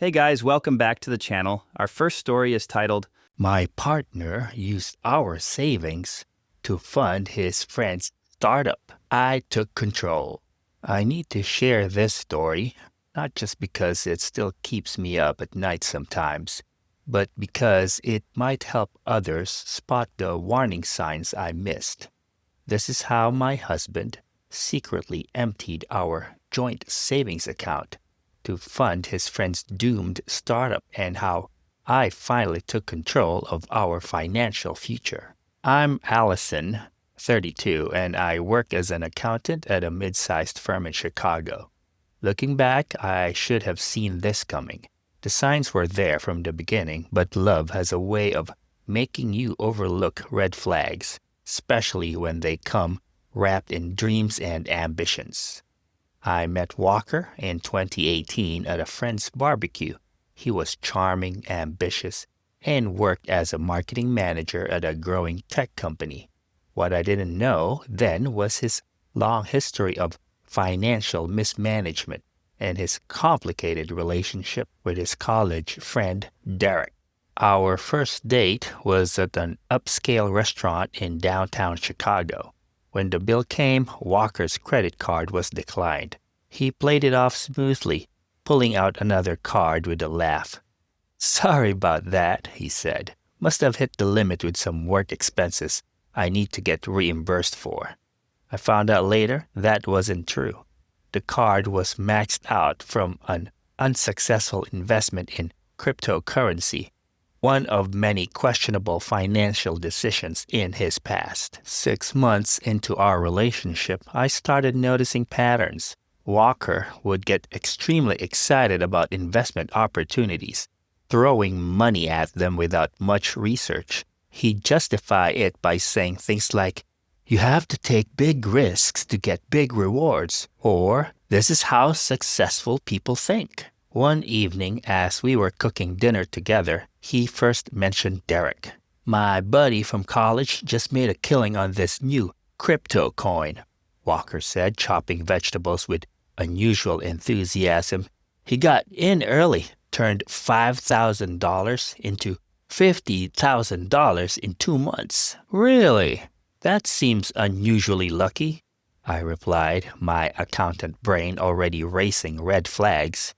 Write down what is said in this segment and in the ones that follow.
Hey guys, welcome back to the channel. Our first story is titled, My partner used our savings to fund his friend's startup. I took control. I need to share this story, not just because it still keeps me up at night sometimes, but because it might help others spot the warning signs I missed. This is how my husband secretly emptied our joint savings account to fund his friend's doomed startup, and how I finally took control of our financial future. I'm Allison, 32, and I work as an accountant at a mid-sized firm in Chicago. Looking back, I should have seen this coming. The signs were there from the beginning, but love has a way of making you overlook red flags, especially when they come wrapped in dreams and ambitions. I met Walker in 2018 at a friend's barbecue. He was charming, ambitious, and worked as a marketing manager at a growing tech company. What I didn't know then was his long history of financial mismanagement and his complicated relationship with his college friend Derek. Our first date was at an upscale restaurant in downtown Chicago. When the bill came, Walker's credit card was declined. He played it off smoothly, pulling out another card with a laugh. "Sorry about that," he said. "Must have hit the limit with some work expenses I need to get reimbursed for." I found out later that wasn't true. The card was maxed out from an unsuccessful investment in cryptocurrency, one of many questionable financial decisions in his past. 6 months into our relationship, I started noticing patterns. Walker would get extremely excited about investment opportunities, throwing money at them without much research. He'd justify it by saying things like, "You have to take big risks to get big rewards," or "This is how successful people think." One evening, as we were cooking dinner together, he first mentioned Derek. "My buddy from college just made a killing on this new crypto coin," Walker said, chopping vegetables with unusual enthusiasm. "He got in early, turned $5,000 into $50,000 in 2 months." "Really? That seems unusually lucky," I replied, my accountant brain already racing red flags.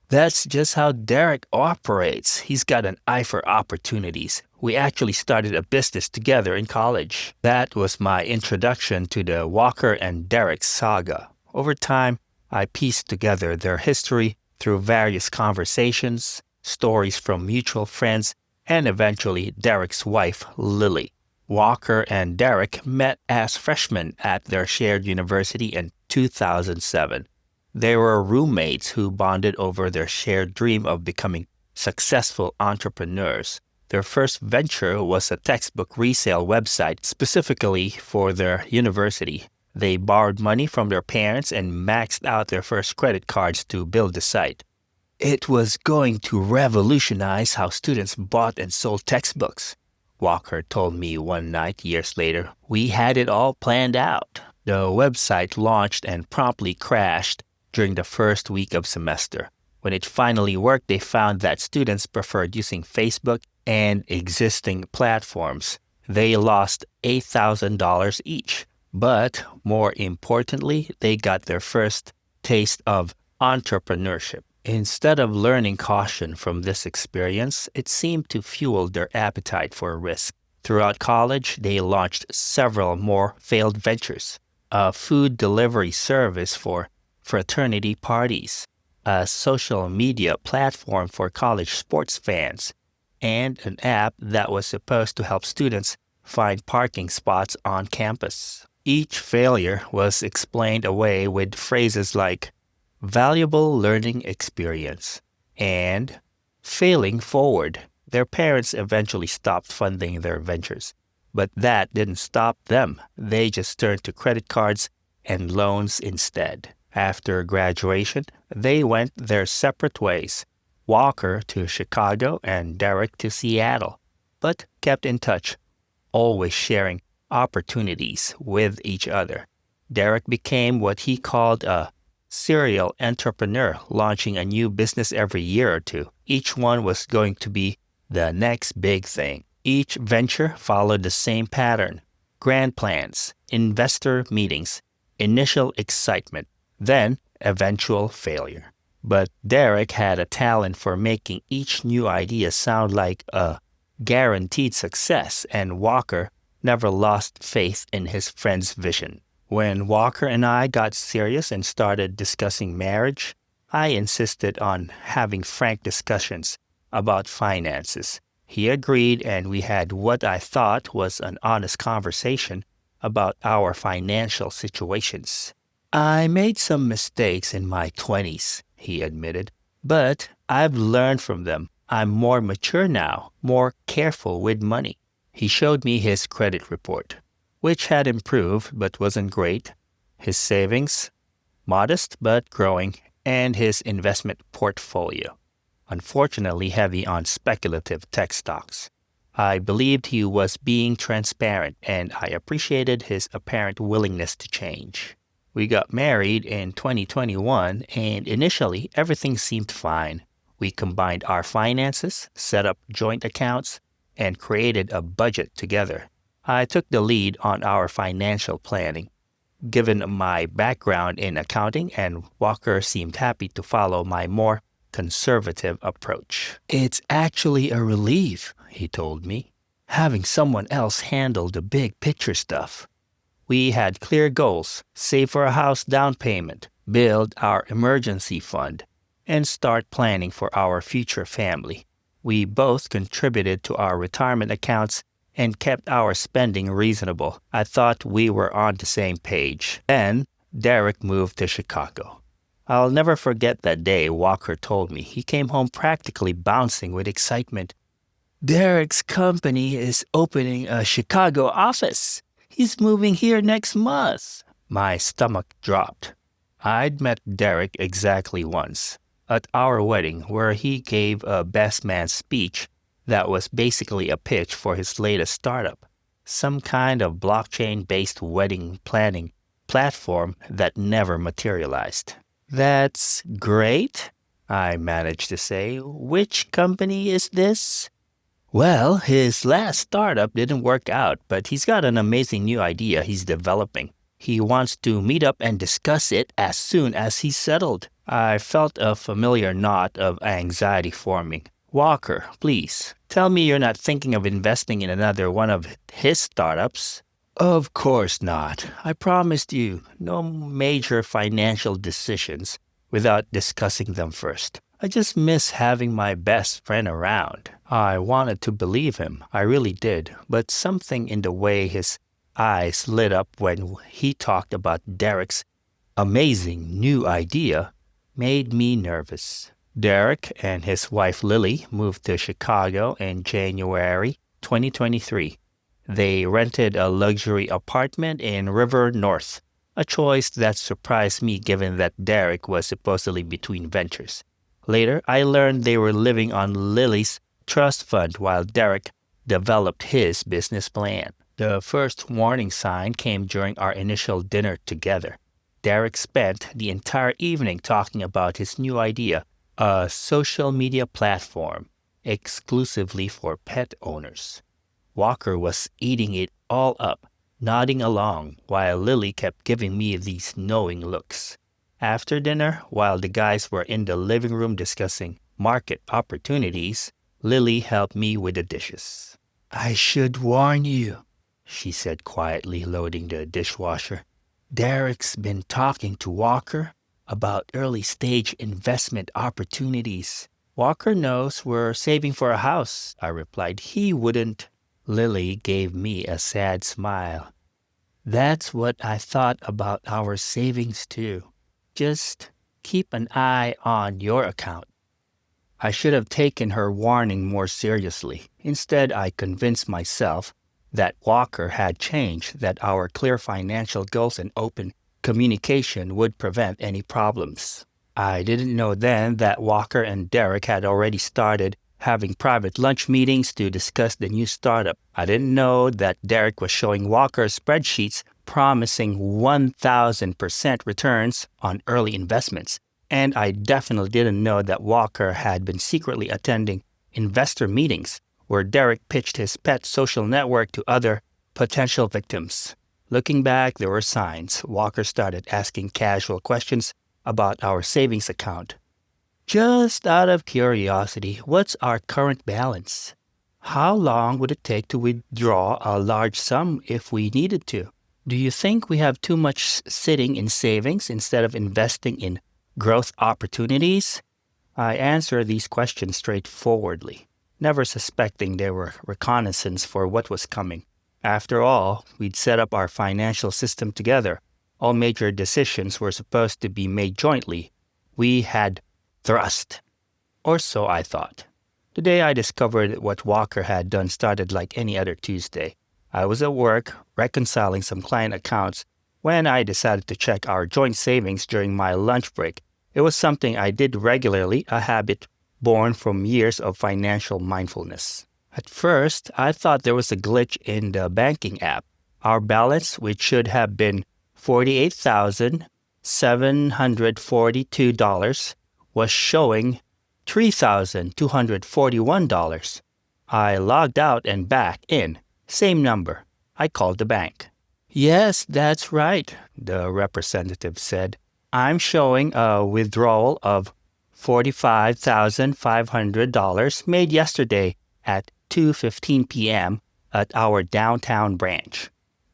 "That's just how Derek operates. He's got an eye for opportunities. We actually started a business together in college." That was my introduction to the Walker and Derek saga. Over time, I pieced together their history through various conversations, stories from mutual friends, and eventually Derek's wife, Lily. Walker and Derek met as freshmen at their shared university in 2007. They were roommates who bonded over their shared dream of becoming successful entrepreneurs. Their first venture was a textbook resale website specifically for their university. They borrowed money from their parents and maxed out their first credit cards to build the site. "It was going to revolutionize how students bought and sold textbooks," Walker told me one night years later. "We had it all planned out." The website launched and promptly crashed during the first week of semester. When it finally worked, they found that students preferred using Facebook and existing platforms. They lost $8,000 each. But more importantly, they got their first taste of entrepreneurship. Instead of learning caution from this experience, it seemed to fuel their appetite for risk. Throughout college, they launched several more failed ventures: a food delivery service for fraternity parties, a social media platform for college sports fans, and an app that was supposed to help students find parking spots on campus. Each failure was explained away with phrases like "valuable learning experience" and "failing forward." Their parents eventually stopped funding their ventures, but that didn't stop them. They just turned to credit cards and loans instead. After graduation, they went their separate ways, Walker to Chicago and Derek to Seattle, but kept in touch, always sharing opportunities with each other. Derek became what he called a serial entrepreneur launching a new business every year or two. Each one was going to be the next big thing. Each venture followed the same pattern: grand plans, investor meetings, initial excitement, then eventual failure. But Derek had a talent for making each new idea sound like a guaranteed success, and Walker never lost faith in his friend's vision. When Walker and I got serious and started discussing marriage, I insisted on having frank discussions about finances. He agreed, and we had what I thought was an honest conversation about our financial situations. I made some mistakes in my 20s, he admitted, but I've learned from them. I'm more mature now, more careful with money. He showed me his credit report, which had improved but wasn't great, his savings, modest but growing, and his investment portfolio, unfortunately heavy on speculative tech stocks. I believed he was being transparent, and I appreciated his apparent willingness to change. We got married in 2021, and initially everything seemed fine. We combined our finances, set up joint accounts, and created a budget together. I took the lead on our financial planning, given my background in accounting, and Walker seemed happy to follow my more conservative approach. It's actually a relief, he told me, having someone else handle the big picture stuff. We had clear goals: save for a house down payment, build our emergency fund, and start planning for our future family. We both contributed to our retirement accounts and kept our spending reasonable. I thought we were on the same page. Then Derek moved to Chicago. I'll never forget that day Walker told me. He came home practically bouncing with excitement. Derek's company is opening a Chicago office. He's moving here next month. My stomach dropped. I'd met Derek exactly once, at our wedding, where he gave a best man speech that was basically a pitch for his latest startup, some kind of blockchain-based wedding planning platform that never materialized. That's great, I managed to say. Which company is this? Well, his last startup didn't work out, but he's got an amazing new idea he's developing. He wants to meet up and discuss it as soon as he's settled. I felt a familiar knot of anxiety forming. Walker, please, tell me you're not thinking of investing in another one of his startups. Of course not. I promised you no major financial decisions without discussing them first. I just miss having my best friend around. I wanted to believe him. I really did. But something in the way his eyes lit up when he talked about Derek's amazing new idea made me nervous. Derek and his wife Lily moved to Chicago in January 2023. They rented a luxury apartment in River North, a choice that surprised me given that Derek was supposedly between ventures. Later, I learned they were living on Lily's trust fund while Derek developed his business plan. The first warning sign came during our initial dinner together. Derek spent the entire evening talking about his new idea, a social media platform exclusively for pet owners. Walker was eating it all up, nodding along, while Lily kept giving me these knowing looks. After dinner, while the guys were in the living room discussing market opportunities, Lily helped me with the dishes. I should warn you, she said quietly, loading the dishwasher. Derek's been talking to Walker about early-stage investment opportunities. Walker knows we're saving for a house, I replied. He wouldn't. Lily gave me a sad smile. That's what I thought about our savings too. Just keep an eye on your account. I should have taken her warning more seriously. Instead, I convinced myself that Walker had changed, that our clear financial goals and open communication would prevent any problems. I didn't know then that Walker and Derek had already started having private lunch meetings to discuss the new startup. I didn't know that Derek was showing Walker spreadsheets promising 1,000% returns on early investments. And I definitely didn't know that Walker had been secretly attending investor meetings where Derek pitched his pet social network to other potential victims. Looking back, there were signs. Walker started asking casual questions about our savings account. Just out of curiosity, what's our current balance? How long would it take to withdraw a large sum if we needed to? Do you think we have too much sitting in savings instead of investing in growth opportunities? I answered these questions straightforwardly, never suspecting they were reconnaissance for what was coming. After all, we'd set up our financial system together. All major decisions were supposed to be made jointly. We had thrust. Or so I thought. The day I discovered what Walker had done started like any other Tuesday. I was at work, reconciling some client accounts, when I decided to check our joint savings during my lunch break. It was something I did regularly, a habit born from years of financial mindfulness. At first, I thought there was a glitch in the banking app. Our balance, which should have been $48,742, was showing $3,241. I logged out and back in. Same number. I called the bank. "Yes, that's right," the representative said. "I'm showing a withdrawal of $45,500 made yesterday at 2:15 p.m. at our downtown branch."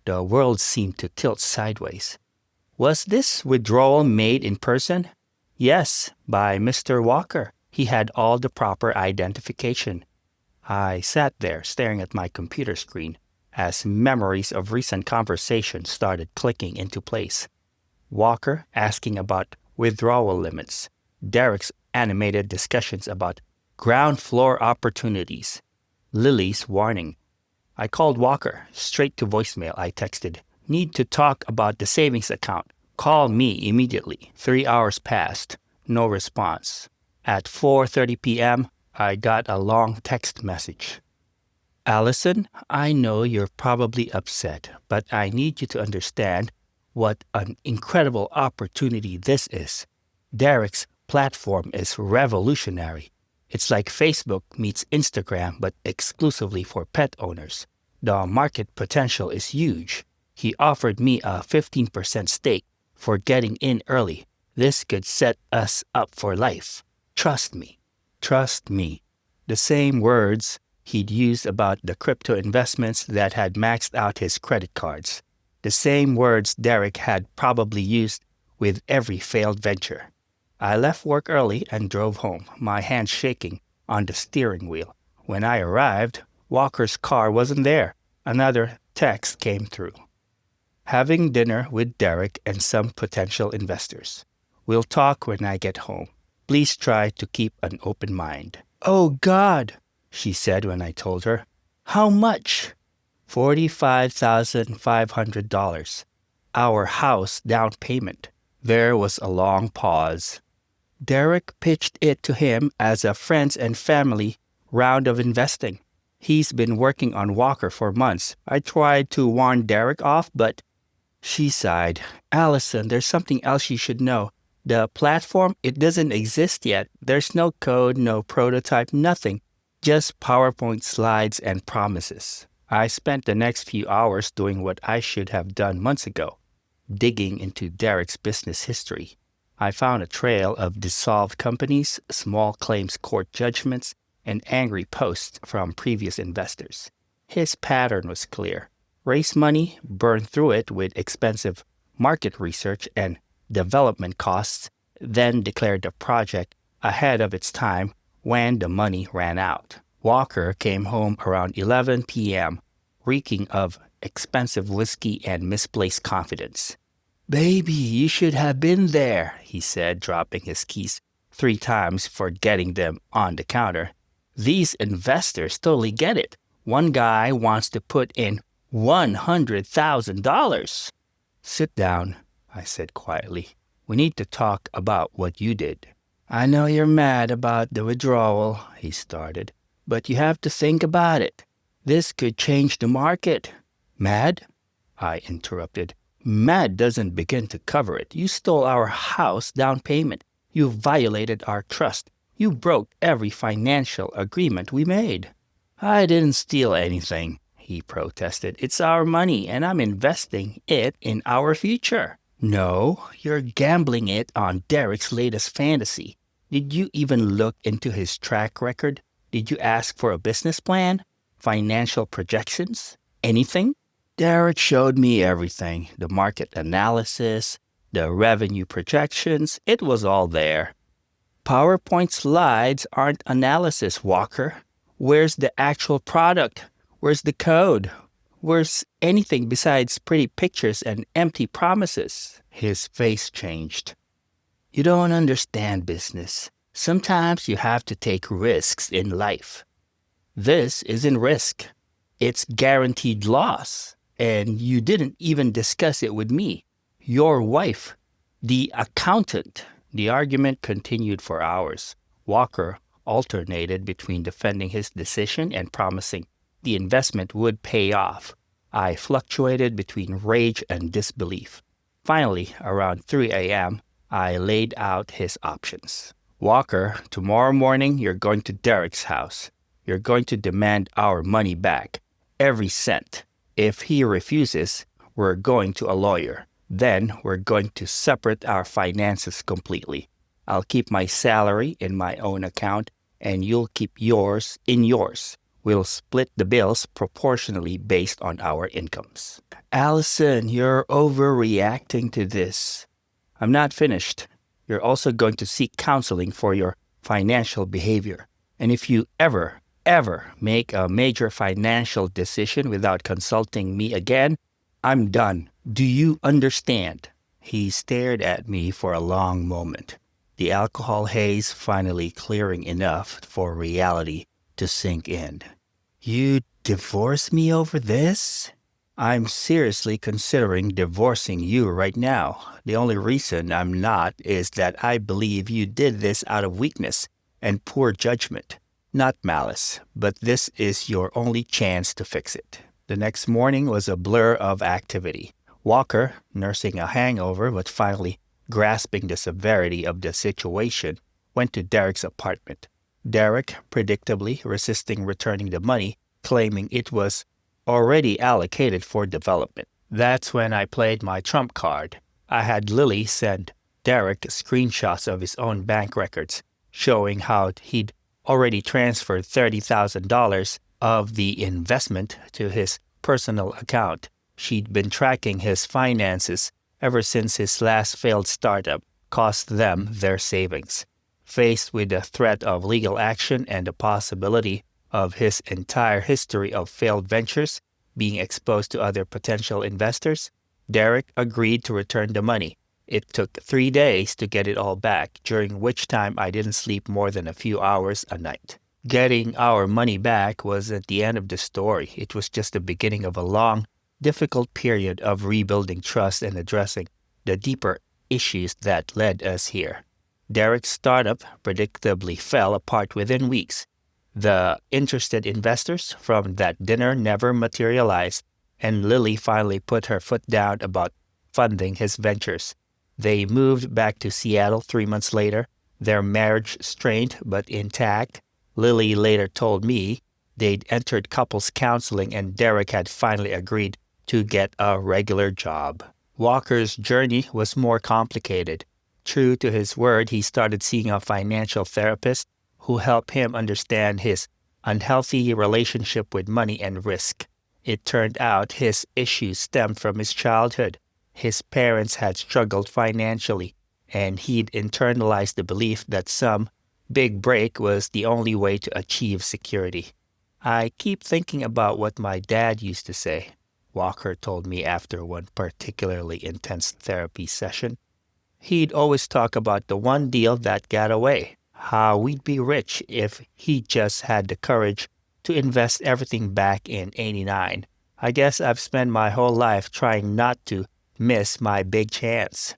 The world seemed to tilt sideways. Was this withdrawal made in person? Yes, by Mr. Walker. He had all the proper identification. I sat there staring at my computer screen as memories of recent conversations started clicking into place. Walker asking about withdrawal limits. Derek's animated discussions about ground floor opportunities. Lily's warning. I called Walker. Straight to voicemail, I texted, "Need to talk about the savings account. Call me immediately." 3 hours passed. No response. At 4:30 p.m., I got a long text message. "Allison, I know you're probably upset, but I need you to understand what an incredible opportunity this is. Derek's platform is revolutionary. It's like Facebook meets Instagram, but exclusively for pet owners. The market potential is huge. He offered me a 15% stake for getting in early. This could set us up for life. Trust me." Trust me. The same words he'd used about the crypto investments that had maxed out his credit cards. The same words Derek had probably used with every failed venture. I left work early and drove home, my hands shaking on the steering wheel. When I arrived, Walker's car wasn't there. Another text came through. "Having dinner with Derek and some potential investors. We'll talk when I get home. Please try to keep an open mind." "Oh, God," she said when I told her. "How much?" $45,500. Our house down payment. There was a long pause. Derek pitched it to him as a friends and family round of investing. He's been working on Walker for months. I tried to warn Derek off, but... She sighed. "Allison, there's something else you should know. The platform, it doesn't exist yet. There's no code, no prototype, nothing. Just PowerPoint slides and promises." I spent the next few hours doing what I should have done months ago, digging into Derek's business history. I found a trail of dissolved companies, small claims court judgments, and angry posts from previous investors. His pattern was clear. Raise money, burn through it with expensive market research and development costs, then declared the project ahead of its time when the money ran out. Walker came home around 11 p.m., reeking of expensive whiskey and misplaced confidence. "Baby, you should have been there," he said, dropping his keys 3 times for getting them on the counter. "These investors totally get it. One guy wants to put in $100,000. "Sit down," I said quietly. "We need to talk about what you did." "I know you're mad about the withdrawal," he started, "but you have to think about it. This could change the market." "Mad?" I interrupted. Matt doesn't begin to cover it. You stole our house down payment. You violated our trust. You broke every financial agreement we made. I didn't steal anything, he protested. It's our money, and I'm investing it in our future. No, you're gambling it on Derek's latest fantasy. Did you even look into his track record? Did you ask for a business plan? Financial projections? Anything? Derek showed me everything. The market analysis, the revenue projections, it was all there. PowerPoint slides aren't analysis, Walker. Where's the actual product? Where's the code? Where's anything besides pretty pictures and empty promises? His face changed. You don't understand business. Sometimes you have to take risks in life. This isn't risk. It's guaranteed loss. And you didn't even discuss it with me. Your wife, the accountant. The argument continued for hours. Walker alternated between defending his decision and promising the investment would pay off. I fluctuated between rage and disbelief. Finally, around 3 a.m., I laid out his options. Walker, tomorrow morning you're going to Derek's house. You're going to demand our money back, every cent. If he refuses, we're going to a lawyer. Then we're going to separate our finances completely. I'll keep my salary in my own account, and you'll keep yours in yours. We'll split the bills proportionally based on our incomes. Allison, you're overreacting to this. I'm not finished. You're also going to seek counseling for your financial behavior. And if you ever make a major financial decision without consulting me again, I'm done. Do you understand? He stared at me for a long moment, the alcohol haze finally clearing enough for reality to sink in. You divorce me over this? I'm seriously considering divorcing you right now. The only reason I'm not is that I believe you did this out of weakness and poor judgment. Not malice, but this is your only chance to fix it. The next morning was a blur of activity. Walker, nursing a hangover but finally grasping the severity of the situation, went to Derek's apartment. Derek, predictably resisting returning the money, claiming it was already allocated for development. That's when I played my trump card. I had Lily send Derek screenshots of his own bank records, showing how he'd already transferred $30,000 of the investment to his personal account. She'd been tracking his finances ever since his last failed startup cost them their savings. Faced with the threat of legal action and the possibility of his entire history of failed ventures being exposed to other potential investors, Derek agreed to return the money. It took 3 days to get it all back, during which time I didn't sleep more than a few hours a night. Getting our money back wasn't the end of the story. It was just the beginning of a long, difficult period of rebuilding trust and addressing the deeper issues that led us here. Derek's startup predictably fell apart within weeks. The interested investors from that dinner never materialized, and Lily finally put her foot down about funding his ventures. They moved back to Seattle 3 months later, their marriage strained but intact. Lily later told me they'd entered couples counseling and Derek had finally agreed to get a regular job. Walker's journey was more complicated. True to his word, he started seeing a financial therapist who helped him understand his unhealthy relationship with money and risk. It turned out his issues stemmed from his childhood. His parents had struggled financially, and he'd internalized the belief that some big break was the only way to achieve security. I keep thinking about what my dad used to say, Walker told me after one particularly intense therapy session. He'd always talk about the one deal that got away, how we'd be rich if he just had the courage to invest everything back in '89. I guess I've spent my whole life trying not to miss my big chance.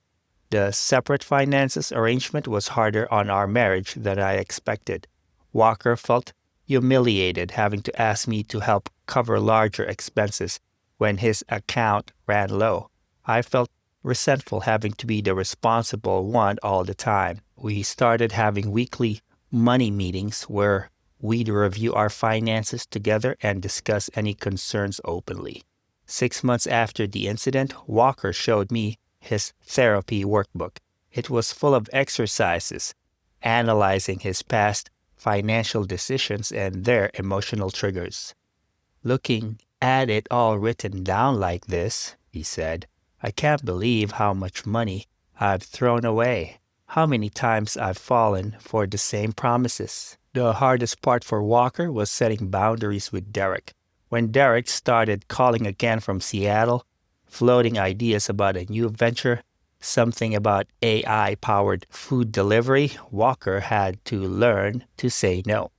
The separate finances arrangement was harder on our marriage than I expected. Walker felt humiliated having to ask me to help cover larger expenses when his account ran low. I felt resentful having to be the responsible one all the time. We started having weekly money meetings where we'd review our finances together and discuss any concerns openly. 6 months after the incident, Walker showed me his therapy workbook. It was full of exercises analyzing his past financial decisions and their emotional triggers. Looking at it all written down like this, he said, I can't believe how much money I've thrown away, how many times I've fallen for the same promises. The hardest part for Walker was setting boundaries with Derek. When Derek started calling again from Seattle, floating ideas about a new venture, something about AI-powered food delivery, Walker had to learn to say no.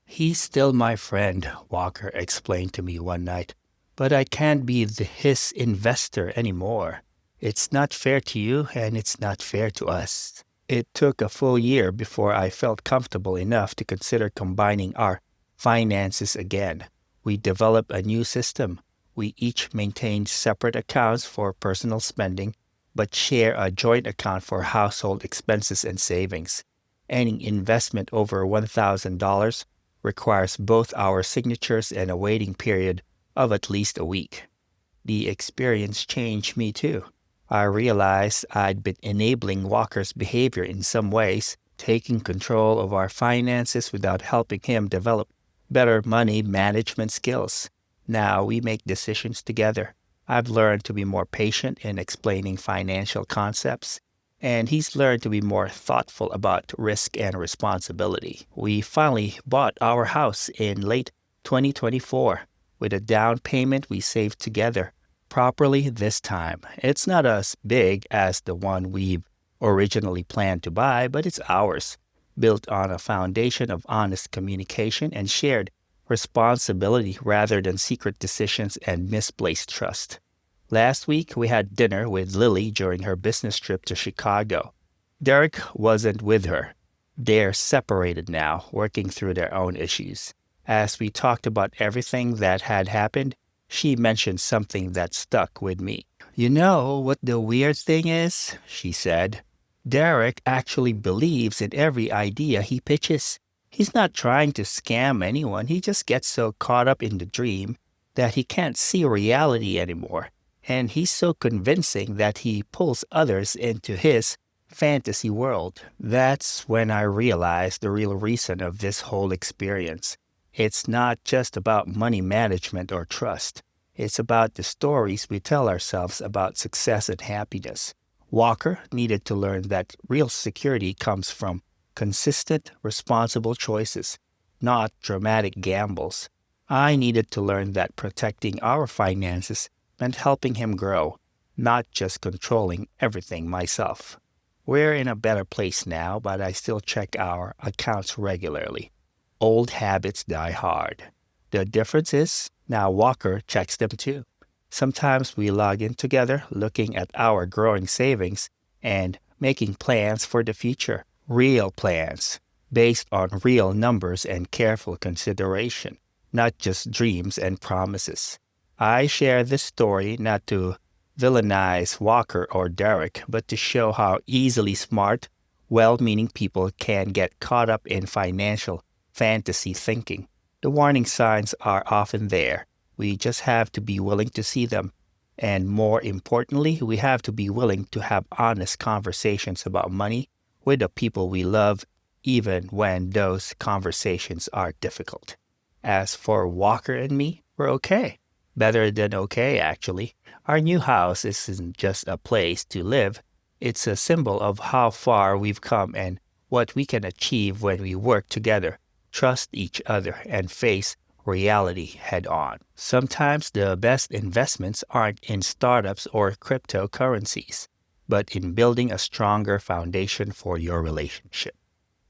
He's still my friend, Walker explained to me one night, but I can't be his investor anymore. It's not fair to you and it's not fair to us. It took a full year before I felt comfortable enough to consider combining our finances again. We developed a new system. We each maintained separate accounts for personal spending, but share a joint account for household expenses and savings. Any investment over $1,000 requires both our signatures and a waiting period of at least a week. The experience changed me too. I realized I'd been enabling Walker's behavior in some ways, taking control of our finances without helping him develop better money management skills. Now we make decisions together. I've learned to be more patient in explaining financial concepts, and he's learned to be more thoughtful about risk and responsibility. We finally bought our house in late 2024 with a down payment we saved together properly this time. It's not as big as the one we've originally planned to buy, but it's ours, built on a foundation of honest communication and shared responsibility rather than secret decisions and misplaced trust. Last week, we had dinner with Lily during her business trip to Chicago. Derek wasn't with her. They're separated now, working through their own issues. As we talked about everything that had happened, she mentioned something that stuck with me. You know what the weird thing is? She said. Derek actually believes in every idea he pitches. He's not trying to scam anyone. He just gets so caught up in the dream that he can't see reality anymore. And he's so convincing that he pulls others into his fantasy world. That's when I realized the real reason of this whole experience. It's not just about money management or trust. It's about the stories we tell ourselves about success and happiness. Walker needed to learn that real security comes from consistent, responsible choices, not dramatic gambles. I needed to learn that protecting our finances meant helping him grow, not just controlling everything myself. We're in a better place now, but I still check our accounts regularly. Old habits die hard. The difference is now Walker checks them too. Sometimes we log in together looking at our growing savings and making plans for the future. Real plans, based on real numbers and careful consideration, not just dreams and promises. I share this story not to villainize Walker or Derek, but to show how easily smart, well-meaning people can get caught up in financial fantasy thinking. The warning signs are often there. We just have to be willing to see them. And more importantly, we have to be willing to have honest conversations about money with the people we love, even when those conversations are difficult. As for Walker and me, we're okay. Better than okay, actually. Our new house isn't just a place to live. It's a symbol of how far we've come and what we can achieve when we work together, trust each other, and face reality head on. Sometimes the best investments aren't in startups or cryptocurrencies, but in building a stronger foundation for your relationship.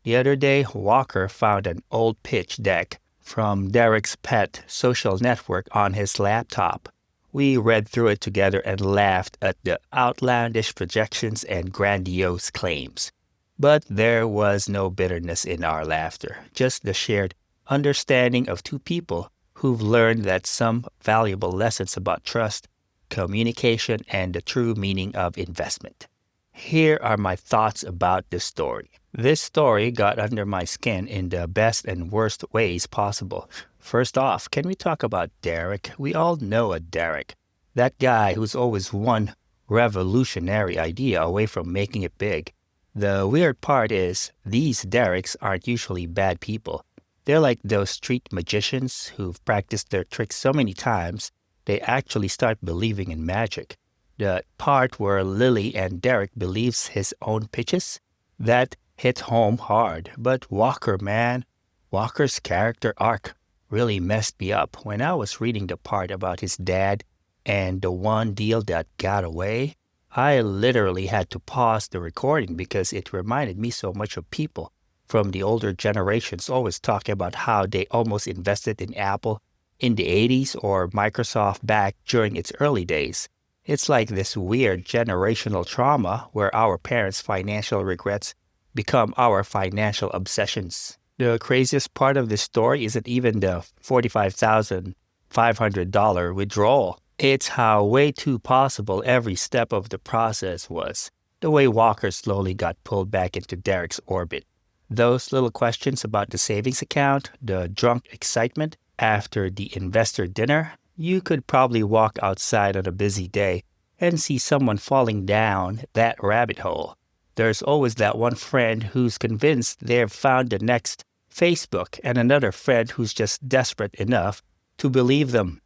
The other day, Walker found an old pitch deck from Derek's pet social network on his laptop. We read through it together and laughed at the outlandish projections and grandiose claims. But there was no bitterness in our laughter, just the shared understanding of two people who've learned that some valuable lessons about trust, communication, and the true meaning of investment. Here are my thoughts about this story. This story got under my skin in the best and worst ways possible. First off, can we talk about Derek? We all know a Derek. That guy who's always one revolutionary idea away from making it big. The weird part is, these Dereks aren't usually bad people. They're like those street magicians who've practiced their tricks so many times, they actually start believing in magic. The part where Lily and Derek believes his own pitches, that hit home hard. But Walker, man, Walker's character arc really messed me up when I was reading the part about his dad and the one deal that got away. I literally had to pause the recording because it reminded me so much of people from the older generations always talking about how they almost invested in Apple in the 80s or Microsoft back during its early days. It's like this weird generational trauma where our parents' financial regrets become our financial obsessions. The craziest part of this story isn't even the $45,500 withdrawal. It's how way too possible every step of the process was. The way Walker slowly got pulled back into Derek's orbit. Those little questions about the savings account, the drunk excitement after the investor dinner, you could probably walk outside on a busy day and see someone falling down that rabbit hole. There's always that one friend who's convinced they've found the next Facebook and another friend who's just desperate enough to believe them.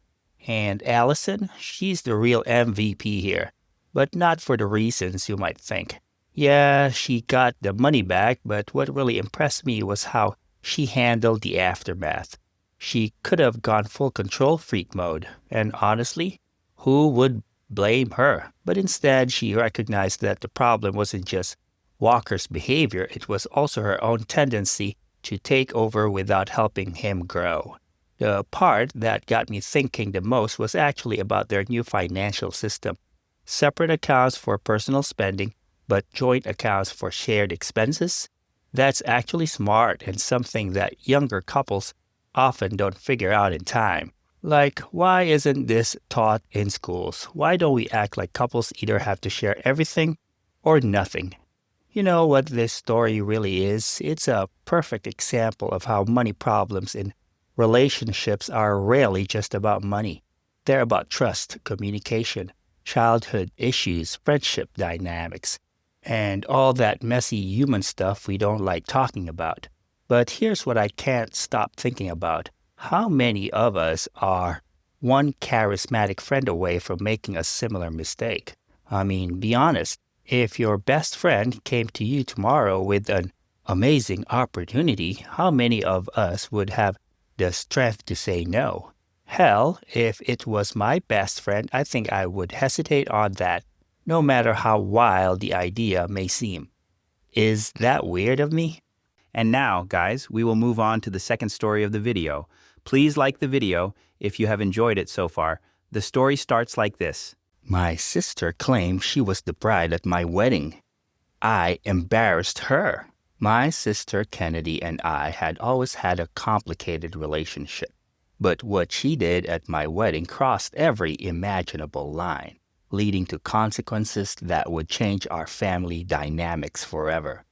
And Allison, she's the real MVP here, but not for the reasons you might think. Yeah, she got the money back, but what really impressed me was how she handled the aftermath. She could have gone full control freak mode, and honestly, who would blame her? But instead, she recognized that the problem wasn't just Walker's behavior, it was also her own tendency to take over without helping him grow. The part that got me thinking the most was actually about their new financial system. Separate accounts for personal spending, but joint accounts for shared expenses? That's actually smart and something that younger couples often don't figure out in time. Like, why isn't this taught in schools? Why don't we act like couples either have to share everything or nothing? You know what this story really is? It's a perfect example of how money problems in relationships are rarely just about money. They're about trust, communication, childhood issues, friendship dynamics, and all that messy human stuff we don't like talking about. But here's what I can't stop thinking about. How many of us are one charismatic friend away from making a similar mistake? I mean, be honest. If your best friend came to you tomorrow with an amazing opportunity, how many of us would have the strength to say no? Hell, if it was my best friend, I think I would hesitate on that, no matter how wild the idea may seem. Is that weird of me? And now, guys, we will move on to the second story of the video. Please like the video if you have enjoyed it so far. The story starts like this. My sister claimed she was the bride at my wedding. I embarrassed her. My sister Kennedy and I had always had a complicated relationship. But what she did at my wedding crossed every imaginable line, leading to consequences that would change our family dynamics forever.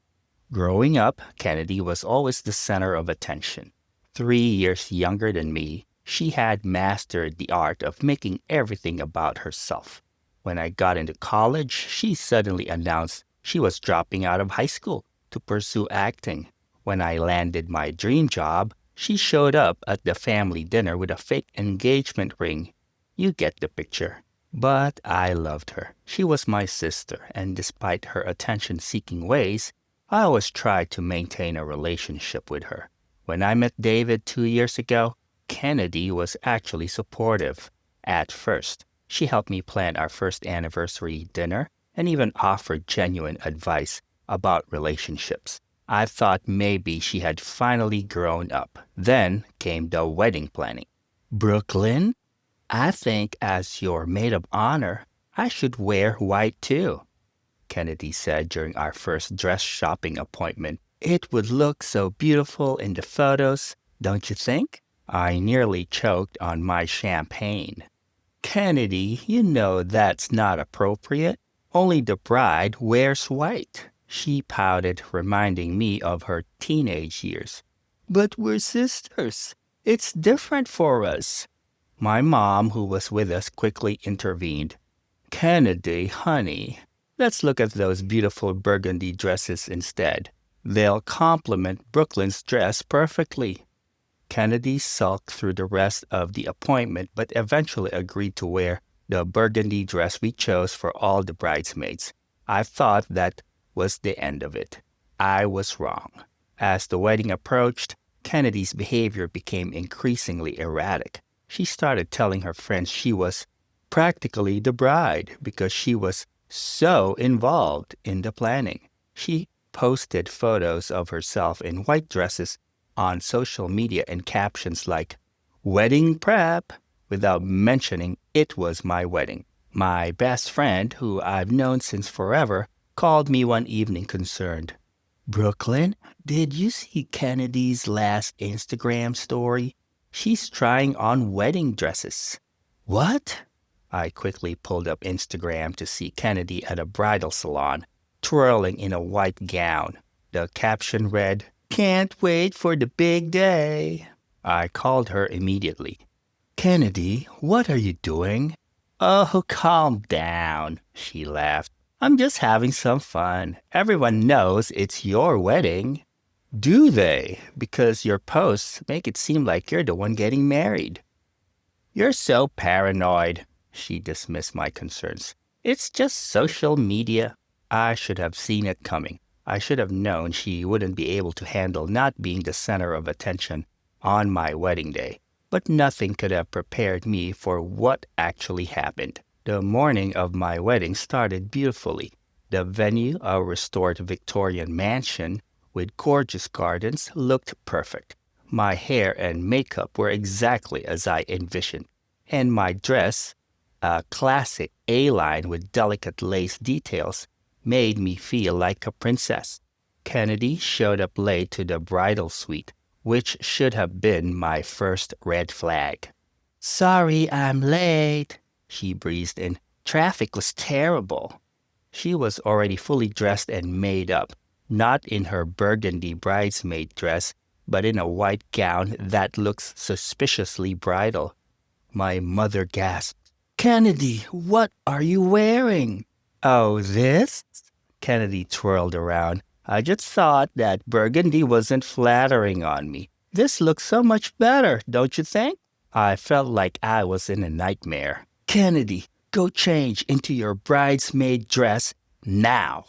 Growing up, Kennedy was always the center of attention. 3 years younger than me, she had mastered the art of making everything about herself. When I got into college, she suddenly announced she was dropping out of high school to pursue acting. When I landed my dream job, she showed up at the family dinner with a fake engagement ring. You get the picture. But I loved her. She was my sister, and despite her attention-seeking ways, I always tried to maintain a relationship with her. When I met David 2 years ago, Kennedy was actually supportive. At first, she helped me plan our first anniversary dinner and even offered genuine advice about relationships. I thought maybe she had finally grown up. Then came the wedding planning. Brooklyn, I think as your maid of honor, I should wear white too, Kennedy said during our first dress shopping appointment. It would look so beautiful in the photos, don't you think? I nearly choked on my champagne. Kennedy, you know that's not appropriate. Only the bride wears white. She pouted, reminding me of her teenage years. But we're sisters. It's different for us. My mom, who was with us, quickly intervened. Kennedy, honey, let's look at those beautiful burgundy dresses instead. They'll complement Brooklyn's dress perfectly. Kennedy sulked through the rest of the appointment but eventually agreed to wear the burgundy dress we chose for all the bridesmaids. I thought that was the end of it. I was wrong. As the wedding approached, Kennedy's behavior became increasingly erratic. She started telling her friends she was practically the bride because she was so involved in the planning. She posted photos of herself in white dresses on social media and captions like, "Wedding prep," without mentioning it was my wedding. My best friend, who I've known since forever, called me one evening concerned. "Brooklyn, did you see Kennedy's last Instagram story? She's trying on wedding dresses." "What?" I quickly pulled up Instagram to see Kennedy at a bridal salon, twirling in a white gown. The caption read, "Can't wait for the big day." I called her immediately. "Kennedy, what are you doing?" "Oh, calm down," she laughed. "I'm just having some fun. Everyone knows it's your wedding." "Do they? Because your posts make it seem like you're the one getting married." "You're so paranoid." She dismissed my concerns. "It's just social media." I should have seen it coming. I should have known she wouldn't be able to handle not being the center of attention on my wedding day. But nothing could have prepared me for what actually happened. The morning of my wedding started beautifully. The venue, a restored Victorian mansion with gorgeous gardens, looked perfect. My hair and makeup were exactly as I envisioned. And my dress, a classic A-line with delicate lace details, made me feel like a princess. Kennedy showed up late to the bridal suite, which should have been my first red flag. "Sorry I'm late," she breezed in. "Traffic was terrible." She was already fully dressed and made up, not in her burgundy bridesmaid dress, but in a white gown that looks suspiciously bridal. My mother gasped, "Kennedy, what are you wearing?" "Oh, this?" Kennedy twirled around. "I just thought that burgundy wasn't flattering on me. This looks so much better, don't you think?" I felt like I was in a nightmare. "Kennedy, go change into your bridesmaid dress now."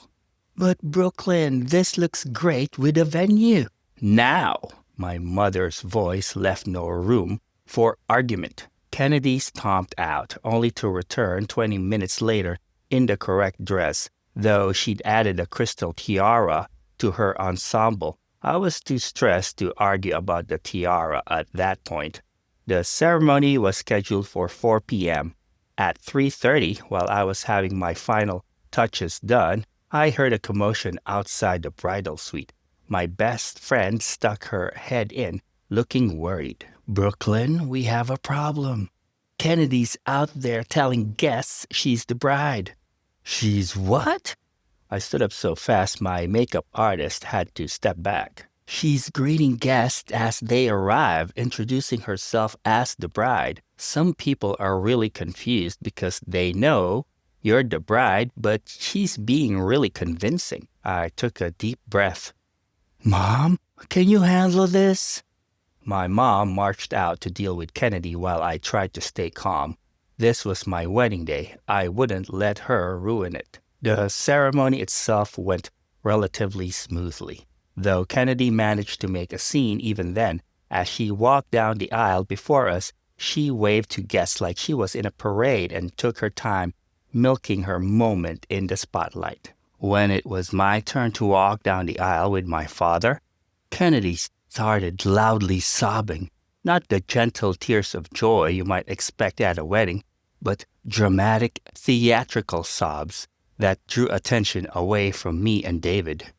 "But Brooklyn, this looks great with a venue." "Now." My mother's voice left no room for argument. Kennedy stomped out, only to return 20 minutes later in the correct dress, though she'd added a crystal tiara to her ensemble. I was too stressed to argue about the tiara at that point. The ceremony was scheduled for 4 p.m. At 3:30, while I was having my final touches done, I heard a commotion outside the bridal suite. My best friend stuck her head in, looking worried. "Brooklyn, we have a problem. Kennedy's out there telling guests she's the bride." "She's what?" I stood up so fast my makeup artist had to step back. "She's greeting guests as they arrive, introducing herself as the bride. Some people are really confused because they know you're the bride, but she's being really convincing." I took a deep breath. "Mom, can you handle this?" My mom marched out to deal with Kennedy while I tried to stay calm. This was my wedding day. I wouldn't let her ruin it. The ceremony itself went relatively smoothly, though Kennedy managed to make a scene even then. As she walked down the aisle before us, she waved to guests like she was in a parade and took her time, milking her moment in the spotlight. When it was my turn to walk down the aisle with my father, Kennedy started loudly sobbing. Not the gentle tears of joy you might expect at a wedding, but dramatic, theatrical sobs that drew attention away from me and David.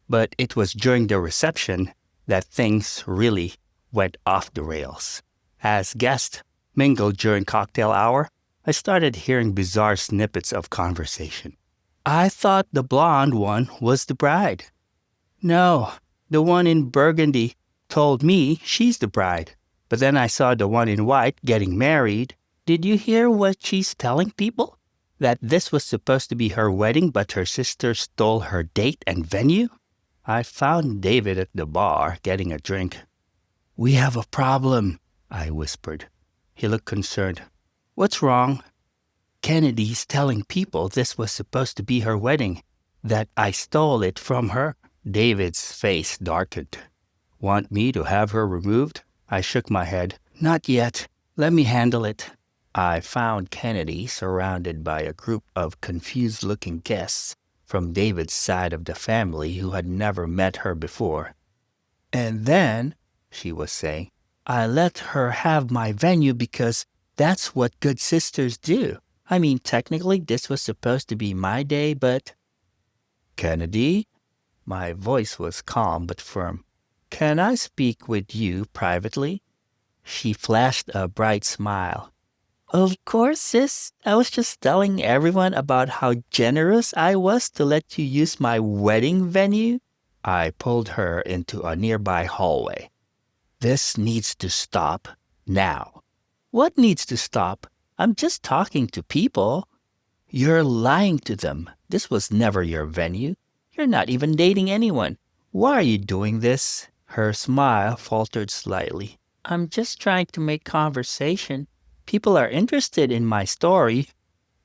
But it was during the reception that things really went off the rails. As guests mingled during cocktail hour, I started hearing bizarre snippets of conversation. I thought the blonde one was the bride. No, the one in burgundy told me she's the bride. But then I saw the one in white getting married. Did you hear what she's telling people? That this was supposed to be her wedding, but her sister stole her date and venue? I found David at the bar getting a drink. We have a problem, I whispered. He looked concerned. What's wrong? Kennedy's telling people this was supposed to be her wedding, that I stole it from her. David's face darkened. Want me to have her removed? I shook my head. Not yet. Let me handle it. I found Kennedy surrounded by a group of confused-looking guests from David's side of the family who had never met her before. And then, she was saying, I let her have my venue because that's what good sisters do. I mean, technically, this was supposed to be my day, but... Kennedy? My voice was calm but firm. Can I speak with you privately? She flashed a bright smile. Of course, sis. I was just telling everyone about how generous I was to let you use my wedding venue. I pulled her into a nearby hallway. This needs to stop now. What needs to stop? I'm just talking to people. You're lying to them. This was never your venue. You're not even dating anyone. Why are you doing this? Her smile faltered slightly. I'm just trying to make conversation. People are interested in my story.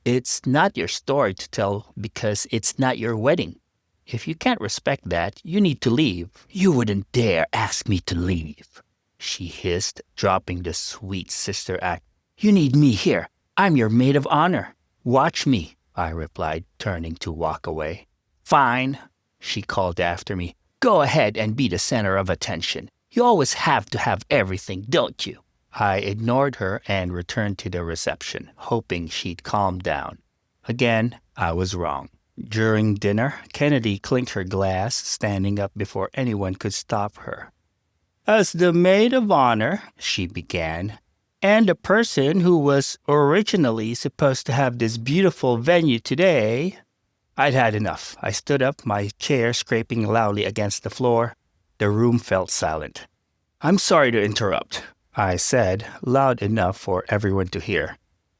It's not your story to tell because it's not your wedding. If you can't respect that, you need to leave. You wouldn't dare ask me to leave, she hissed, dropping the sweet sister act. You need me here. I'm your maid of honor. Watch me, I replied, turning to walk away. Fine, she called after me. Go ahead and be the center of attention. You always have to have everything, don't you? I ignored her and returned to the reception, hoping she'd calm down. Again, I was wrong. During dinner, Kennedy clinked her glass, standing up before anyone could stop her. As the maid of honor, she began, and the person who was originally supposed to have this beautiful venue today... I'd had enough. I stood up, my chair scraping loudly against the floor. The room felt silent. I'm sorry to interrupt, I said, loud enough for everyone to hear.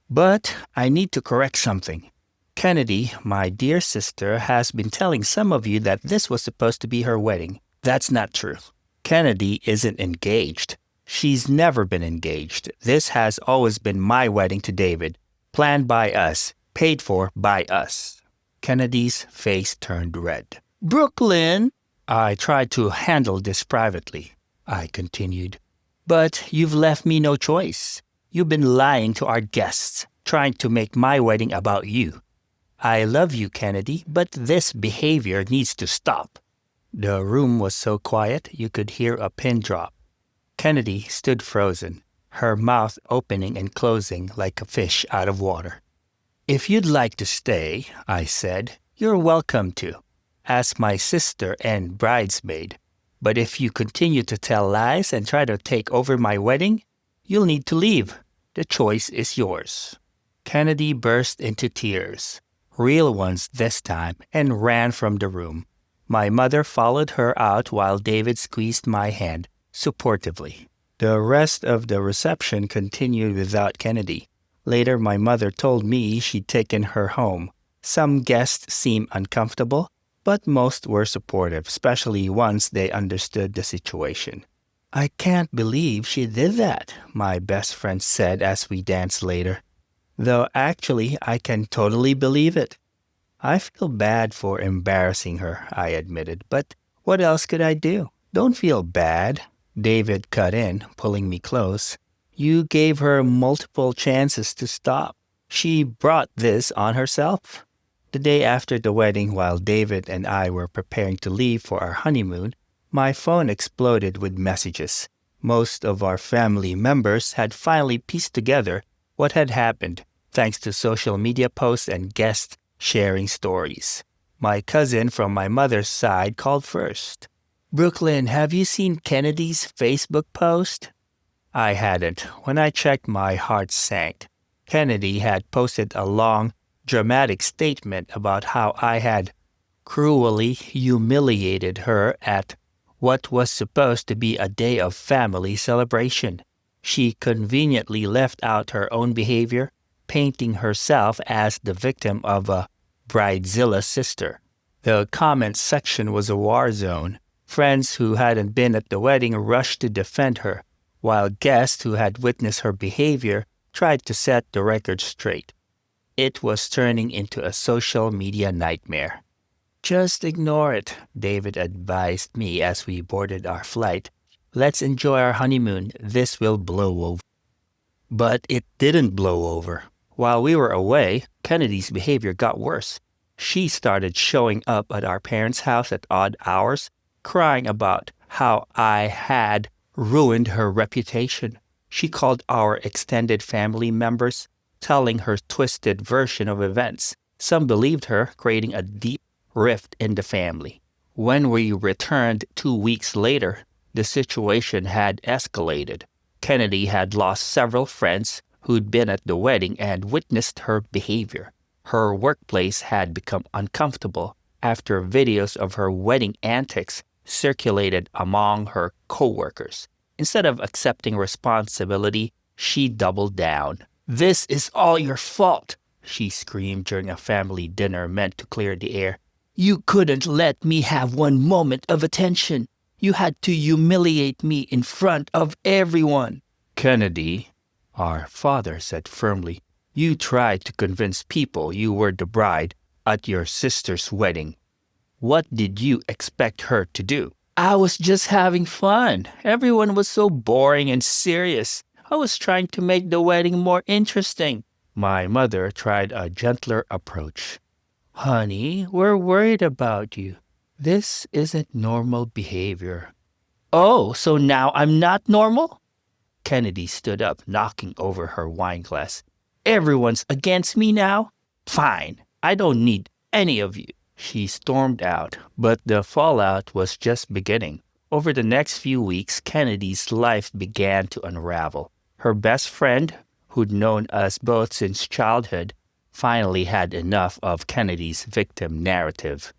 But I need to correct something. Kennedy, my dear sister, has been telling some of you that this was supposed to be her wedding. That's not true. Kennedy isn't engaged. She's never been engaged. This has always been my wedding to David, planned by us, paid for by us. Kennedy's face turned red. Brooklyn! I tried to handle this privately, I continued. But you've left me no choice. You've been lying to our guests, trying to make my wedding about you. I love you, Kennedy, but this behavior needs to stop. The room was so quiet you could hear a pin drop. Kennedy stood frozen, her mouth opening and closing like a fish out of water. If you'd like to stay, I said, you're welcome to, as my sister and bridesmaid. But if you continue to tell lies and try to take over my wedding, you'll need to leave. The choice is yours. Kennedy burst into tears, real ones this time, and ran from the room. My mother followed her out while David squeezed my hand supportively. The rest of the reception continued without Kennedy. Later, my mother told me she'd taken her home. Some guests seemed uncomfortable, but most were supportive, especially once they understood the situation. I can't believe she did that, my best friend said as we danced later. Though actually, I can totally believe it. I feel bad for embarrassing her, I admitted, but what else could I do? Don't feel bad, David cut in, pulling me close. You gave her multiple chances to stop. She brought this on herself. The day after the wedding, while David and I were preparing to leave for our honeymoon, my phone exploded with messages. Most of our family members had finally pieced together what had happened, thanks to social media posts and guests sharing stories. My cousin from my mother's side called first. Brooklyn, have you seen Kennedy's Facebook post? I hadn't. When I checked, my heart sank. Kennedy had posted a long, dramatic statement about how I had cruelly humiliated her at what was supposed to be a day of family celebration. She conveniently left out her own behavior, painting herself as the victim of a bridezilla sister. The comments section was a war zone. Friends who hadn't been at the wedding rushed to defend her, while guests who had witnessed her behavior tried to set the record straight. It was turning into a social media nightmare. Just ignore it, David advised me as we boarded our flight. Let's enjoy our honeymoon. This will blow over. But it didn't blow over. While we were away, Kennedy's behavior got worse. She started showing up at our parents' house at odd hours, crying about how I had ruined her reputation. She called our extended family members, telling her twisted version of events. Some believed her, creating a deep rift in the family. When we returned 2 weeks later, the situation had escalated. Kennedy had lost several friends who'd been at the wedding and witnessed her behavior. Her workplace had become uncomfortable after videos of her wedding antics circulated among her coworkers. Instead of accepting responsibility, she doubled down. "This is all your fault," she screamed during a family dinner meant to clear the air. "You couldn't let me have one moment of attention. You had to humiliate me in front of everyone." "Kennedy," our father said firmly, "you tried to convince people you were the bride at your sister's wedding. What did you expect her to do?" "I was just having fun. Everyone was so boring and serious. I was trying to make the wedding more interesting." My mother tried a gentler approach. "Honey, we're worried about you. This isn't normal behavior." "Oh, so now I'm not normal?" Kennedy stood up, knocking over her wine glass. "Everyone's against me now? Fine, I don't need any of you." She stormed out, but the fallout was just beginning. Over the next few weeks, Kennedy's life began to unravel. Her best friend, who'd known us both since childhood, finally had enough of Kennedy's victim narrative.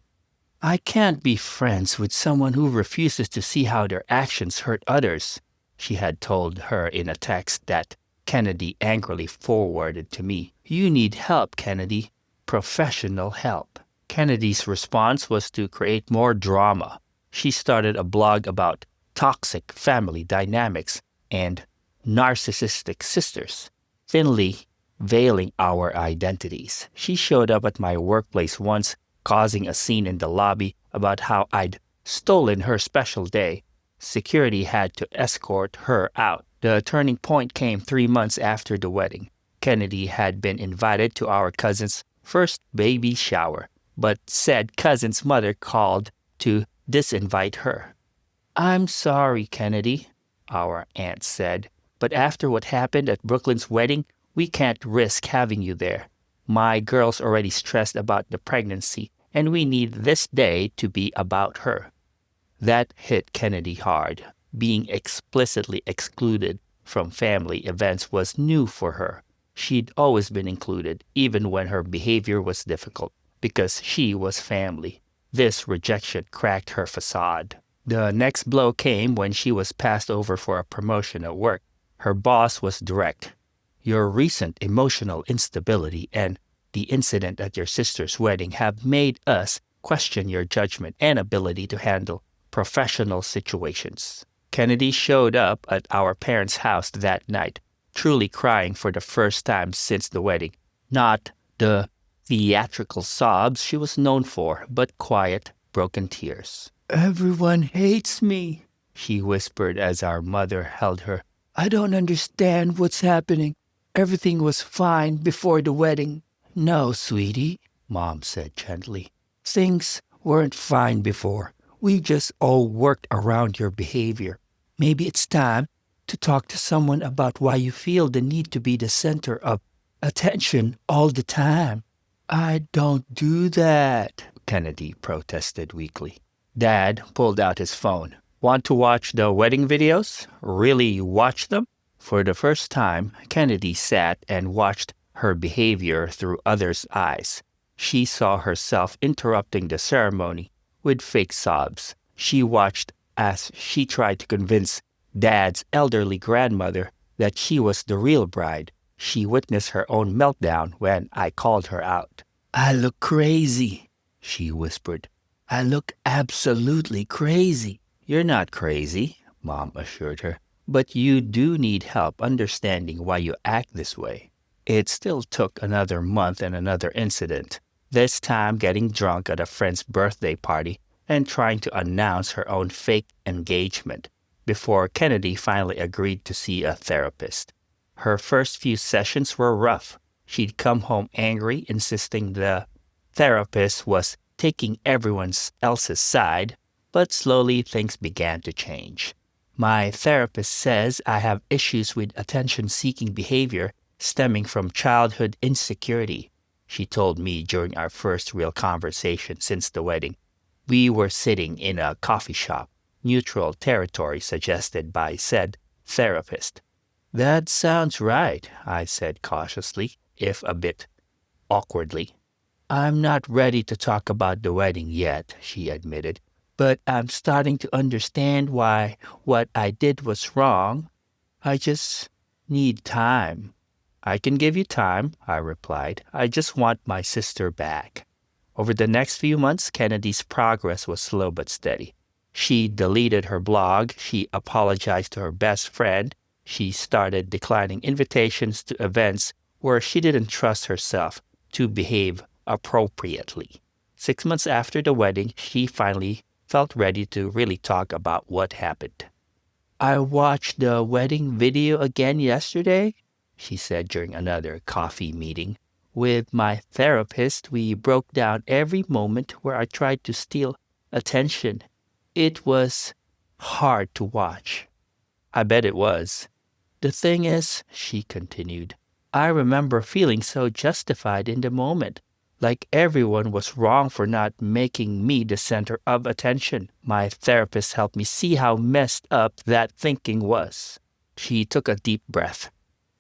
"I can't be friends with someone who refuses to see how their actions hurt others," she had told her in a text that Kennedy angrily forwarded to me. "You need help, Kennedy. Professional help." Kennedy's response was to create more drama. She started a blog about toxic family dynamics and narcissistic sisters, thinly veiling our identities. She showed up at my workplace once, causing a scene in the lobby about how I'd stolen her special day. Security had to escort her out. The turning point came 3 months after the wedding. Kennedy had been invited to our cousin's first baby shower, but said cousin's mother called to disinvite her. "I'm sorry, Kennedy," our aunt said, "but after what happened at Brooklyn's wedding, we can't risk having you there. My girl's already stressed about the pregnancy, and we need this day to be about her." That hit Kennedy hard. Being explicitly excluded from family events was new for her. She'd always been included, even when her behavior was difficult, because she was family. This rejection cracked her facade. The next blow came when she was passed over for a promotion at work. Her boss was direct. "Your recent emotional instability and the incident at your sister's wedding have made us question your judgment and ability to handle professional situations." Kennedy showed up at our parents' house that night, truly crying for the first time since the wedding. Not the theatrical sobs she was known for, but quiet, broken tears. "Everyone hates me," she whispered as our mother held her. "I don't understand what's happening. Everything was fine before the wedding." "No, sweetie," Mom said gently. "Things weren't fine before. We just all worked around your behavior. Maybe it's time to talk to someone about why you feel the need to be the center of attention all the time." "I don't do that," Kennedy protested weakly. Dad pulled out his phone. "Want to watch the wedding videos? Really watch them?" For the first time, Kennedy sat and watched her behavior through others' eyes. She saw herself interrupting the ceremony with fake sobs. She watched as she tried to convince Dad's elderly grandmother that she was the real bride. She witnessed her own meltdown when I called her out. "I look crazy," she whispered. "I look absolutely crazy." "You're not crazy," Mom assured her, "but you do need help understanding why you act this way." It still took another month and another incident, this time getting drunk at a friend's birthday party and trying to announce her own fake engagement, before Kennedy finally agreed to see a therapist. Her first few sessions were rough. She'd come home angry, insisting the therapist was taking everyone else's side, but slowly things began to change. "My therapist says I have issues with attention-seeking behavior stemming from childhood insecurity," she told me during our first real conversation since the wedding. We were sitting in a coffee shop, neutral territory suggested by said therapist. "That sounds right," I said cautiously, if a bit awkwardly. "I'm not ready to talk about the wedding yet," she admitted, "but I'm starting to understand why what I did was wrong. I just need time." "I can give you time," I replied. "I just want my sister back." Over the next few months, Kennedy's progress was slow but steady. She deleted her blog, she apologized to her best friend, she started declining invitations to events where she didn't trust herself to behave appropriately. 6 months after the wedding, she finally felt ready to really talk about what happened. "I watched the wedding video again yesterday," she said during another coffee meeting. "With my therapist, we broke down every moment where I tried to steal attention. It was hard to watch." "I bet it was." "The thing is," she continued, "I remember feeling so justified in the moment, like everyone was wrong for not making me the center of attention. My therapist helped me see how messed up that thinking was." She took a deep breath.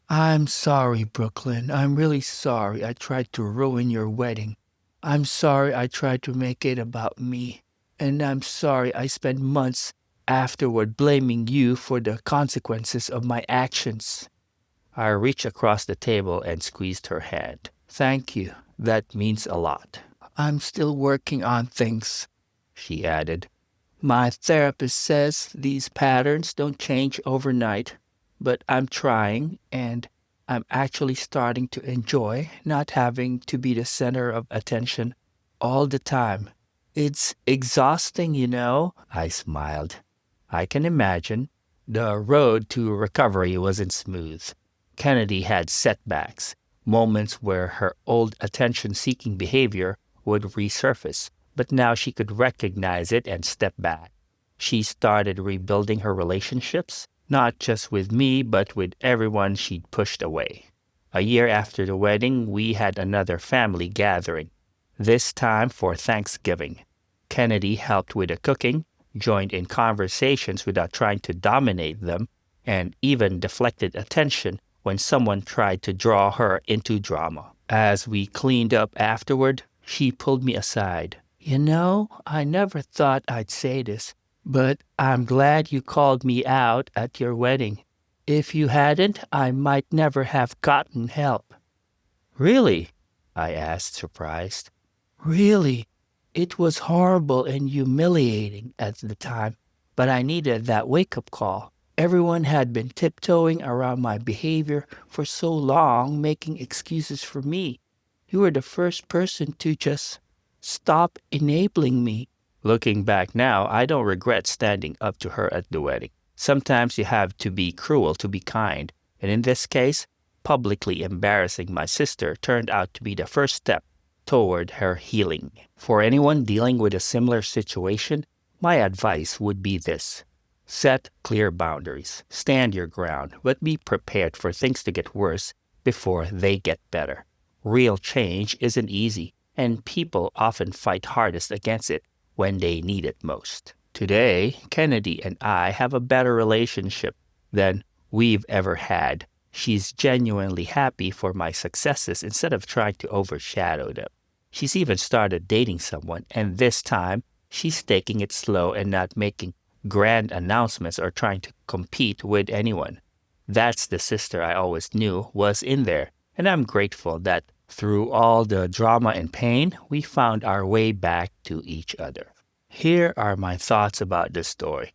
"I'm sorry, Brooklyn. I'm really sorry I tried to ruin your wedding. I'm sorry I tried to make it about me. And I'm sorry I spent months afterward blaming you for the consequences of my actions." I reached across the table and squeezed her hand. "Thank you. That means a lot." "I'm still working on things," she added. "My therapist says these patterns don't change overnight, but I'm trying, and I'm actually starting to enjoy not having to be the center of attention all the time. It's exhausting, you know," I smiled. I can imagine. The road to recovery wasn't smooth. Kennedy had setbacks, moments where her old attention-seeking behavior would resurface, but now she could recognize it and step back. She started rebuilding her relationships, not just with me, but with everyone she'd pushed away. A year after the wedding, we had another family gathering, this time for Thanksgiving. Kennedy helped with the cooking, joined in conversations without trying to dominate them, and even deflected attention when someone tried to draw her into drama. As we cleaned up afterward, she pulled me aside. "You know, I never thought I'd say this, but I'm glad you called me out at your wedding. If you hadn't, I might never have gotten help." "Really?" I asked, surprised. "Really. It was horrible and humiliating at the time, but I needed that wake-up call. Everyone had been tiptoeing around my behavior for so long, making excuses for me. You were the first person to just stop enabling me." Looking back now, I don't regret standing up to her at the wedding. Sometimes you have to be cruel to be kind, and in this case, publicly embarrassing my sister turned out to be the first step toward her healing. For anyone dealing with a similar situation, my advice would be this. Set clear boundaries, stand your ground, but be prepared for things to get worse before they get better. Real change isn't easy, and people often fight hardest against it when they need it most. Today, Kennedy and I have a better relationship than we've ever had. She's genuinely happy for my successes instead of trying to overshadow them. She's even started dating someone, and this time, she's taking it slow and not making grand announcements or trying to compete with anyone. That's the sister I always knew was in there, and I'm grateful that through all the drama and pain, we found our way back to each other. Here are my thoughts about this story.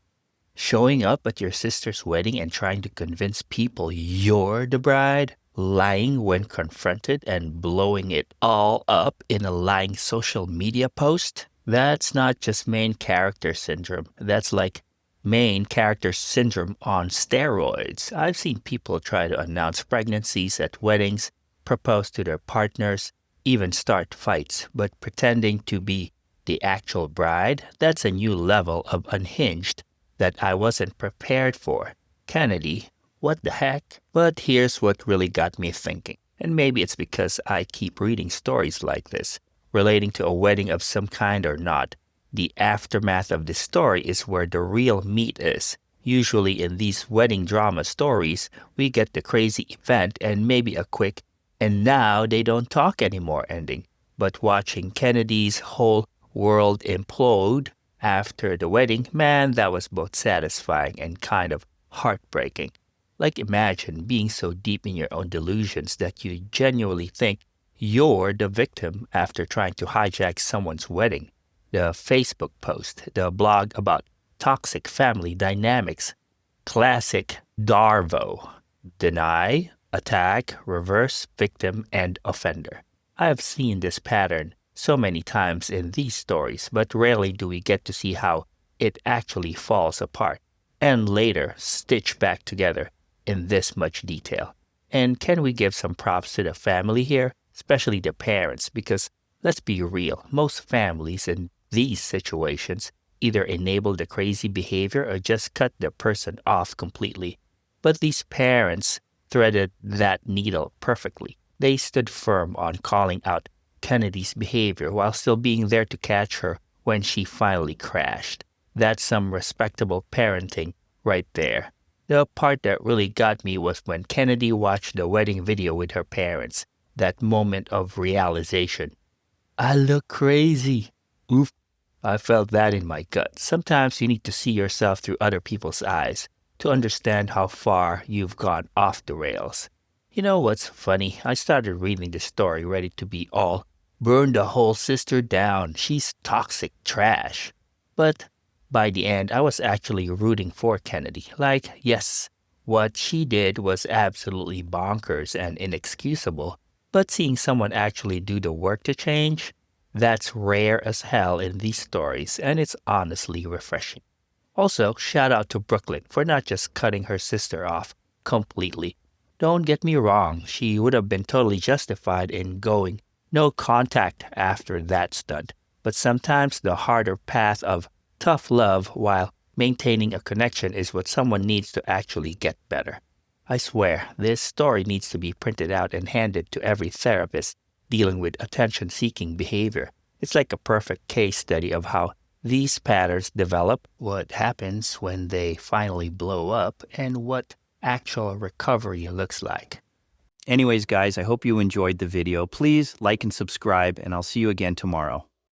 Showing up at your sister's wedding and trying to convince people you're the bride, lying when confronted, and blowing it all up in a lying social media post? That's not just main character syndrome. That's like main character syndrome on steroids. I've seen people try to announce pregnancies at weddings, propose to their partners, even start fights, but pretending to be the actual bride, that's a new level of unhinged that I wasn't prepared for. Kennedy, what the heck? But here's what really got me thinking. And maybe it's because I keep reading stories like this, relating to a wedding of some kind or not. The aftermath of the story is where the real meat is. Usually in these wedding drama stories, we get the crazy event and maybe a quick, and now they don't talk anymore ending. But watching Kennedy's whole world implode after the wedding, man, that was both satisfying and kind of heartbreaking. Like imagine being so deep in your own delusions that you genuinely think you're the victim after trying to hijack someone's wedding. The Facebook post, the blog about toxic family dynamics, classic Darvo. Deny, attack, reverse, victim, and offender. I have seen this pattern so many times in these stories, but rarely do we get to see how it actually falls apart and later stitched back together in this much detail. And can we give some props to the family here, especially the parents, because let's be real, most families in these situations either enable the crazy behavior or just cut the person off completely. But these parents threaded that needle perfectly. They stood firm on calling out Kennedy's behavior while still being there to catch her when she finally crashed. That's some respectable parenting right there. The part that really got me was when Kennedy watched the wedding video with her parents. That moment of realization. I look crazy. Oof. I felt that in my gut. Sometimes you need to see yourself through other people's eyes to understand how far you've gone off the rails. You know what's funny? I started reading the story ready to be all, burn the whole sister down, she's toxic trash. But by the end, I was actually rooting for Kennedy. Like, yes, what she did was absolutely bonkers and inexcusable, but seeing someone actually do the work to change, that's rare as hell in these stories, and it's honestly refreshing. Also, shout out to Brooklyn for not just cutting her sister off completely. Don't get me wrong, she would have been totally justified in going no contact after that stunt. But sometimes the harder path of tough love while maintaining a connection is what someone needs to actually get better. I swear, this story needs to be printed out and handed to every therapist dealing with attention-seeking behavior. It's like a perfect case study of how these patterns develop, what happens when they finally blow up, and what actual recovery looks like. Anyways, guys, I hope you enjoyed the video. Please like and subscribe, and I'll see you again tomorrow.